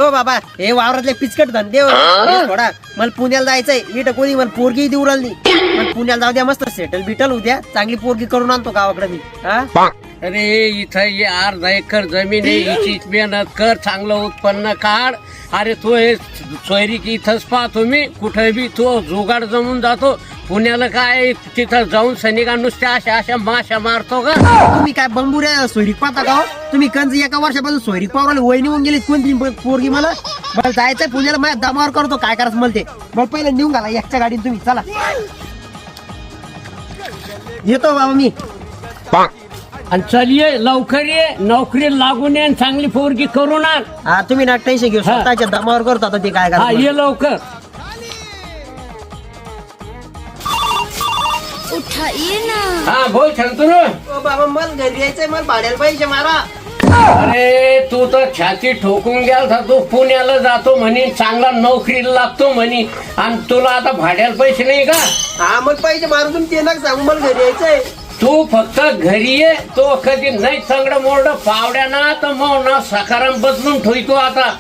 ओ बाबा हे वावरातले पिचकट धंदे थोडा मला पुण्याला जायचंय इथं कोणी मला पोरगी देऊ राहिली मला पुण्याला जाऊ द्या मस्त सेटल बिटल उद्या चांगली पोरगी करून आणतो गावाकडे मी हा अरे इथं ये 1/2 एकर जमीन आहे हिची मेहनत कर चांगलं उत्पन्न काढ अरे तू हे सोयरी की इथंच पाहतो मी कुठे बी तो जुगाड जमून जातो पुण्याला काय तिथं जाऊन सनिका नुसत्या अशा माशा मारतो का तुम्ही काय बंबुऱ्या सोयरीक पाहता का हो? तुम्ही कंज एका वर्षापासून सोयरीक पावराला वय निघून गेली कोणती पोरगी मला जायचंय पुण्याला माझ्या दमावर करतो काय करायचं मला ते मला पहिले नेऊन घाला एकच्या गाडीने तुम्ही चला येतो बाबा मी आणि चल ये लवकर ये नोकरी लागून ये आणि चांगली पोरगी करून आण हा तुम्ही ना टेन्शन घेऊ स्वतःच्या दमावर करतो आता ते काय हा करायचं ये लवकर उठाइए ना। हा बोल शांतनु ओ बाबा मला घरी यायचंय मला भाड्याला पैसे मारा अरे तू तर छाती ठोकून गेला तू पुण्याला जातो म्हणे चांगला नोकरीला लागतो म्हणे आणि तुला आता भाड्याला पैसे नाही का हा मग पैसे मारून तुम्ही ते नका सांगू मला घरी यायचंय तू फक्त घरी ये तो कधी नाही चांगलं मोरड पावड्या ना तर मग ना सकाराम बदलून ठेवतो आता